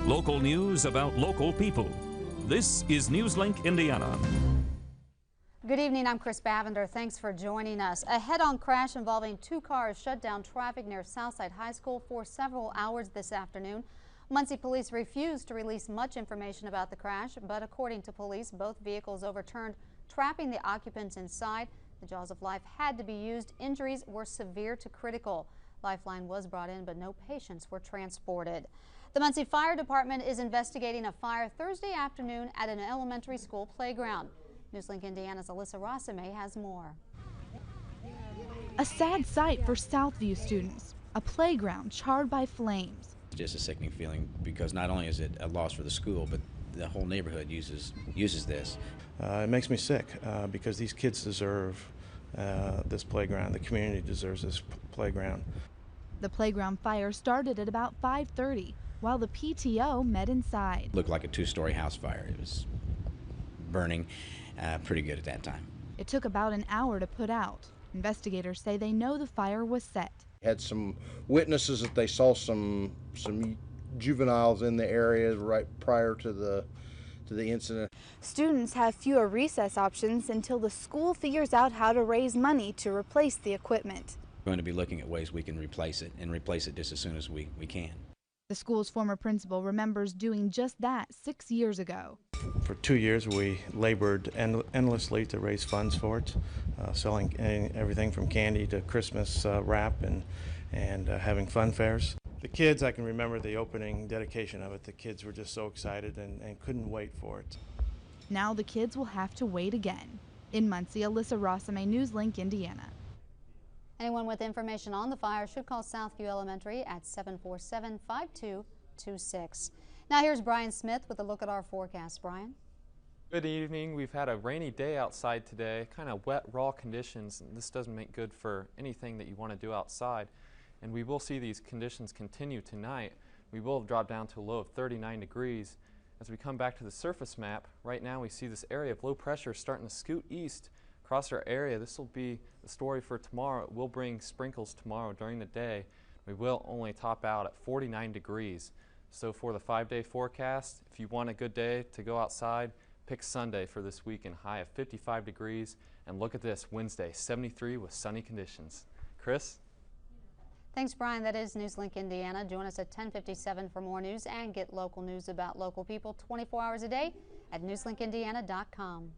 Local news about local people. This is Newslink Indiana. Good evening, I'm Chris Bavender. Thanks for joining us. A head-on crash involving two cars shut down traffic near Southside High School for several hours this afternoon. Muncie police refused to release much information about the crash, but according to police, both vehicles overturned, trapping the occupants inside. The jaws of life had to be used. Injuries were severe to critical. Lifeline was brought in, but no patients were transported. The Muncie Fire Department is investigating a fire Thursday afternoon at an elementary school playground. Newslink Indiana's Alyssa Rossame has more. A sad sight for Southview students, a playground charred by flames. It's just a sickening feeling because not only is it a loss for the school, but the whole neighborhood uses this. It makes me sick because these kids deserve this playground. The community deserves this playground. The playground fire started at about 5:30 while the PTO met inside. It looked like a two-story house fire. It was burning pretty good at that time. It took about an hour to put out. Investigators say they know the fire was set. Had some witnesses that they saw some juveniles in the area right prior to the incident. Students have fewer recess options until the school figures out how to raise money to replace the equipment. We're going to be looking at ways we can replace it and replace it just as soon as we can. The school's former principal remembers doing just that 6 years ago. For 2 years, we labored endlessly to raise funds for it, selling everything from candy to Christmas wrap and having fun fairs. The kids, I can remember the opening dedication of it. The kids were just so excited and couldn't wait for it. Now the kids will have to wait again. In Muncie, Alyssa Rossame, Newslink, Indiana. Anyone with information on the fire should call Southview Elementary at 747-5226. Now here's Brian Smith with a look at our forecast. Brian? Good evening. We've had a rainy day outside today, kind of wet, raw conditions. This doesn't make good for anything that you want to do outside. And we will see these conditions continue tonight. We will drop down to a low of 39 degrees. As we come back to the surface map, right now we see this area of low pressure starting to scoot east across our area. This will be the story for tomorrow. It will bring sprinkles tomorrow during the day. We will only top out at 49 degrees. So for the 5-day forecast, if you want a good day to go outside, pick Sunday for this weekend. High of 55 degrees. And look at this, Wednesday, 73 with sunny conditions. Chris? Thanks, Brian. That is Newslink Indiana. Join us at 10:57 for more news and get local news about local people 24 hours a day at newslinkindiana.com.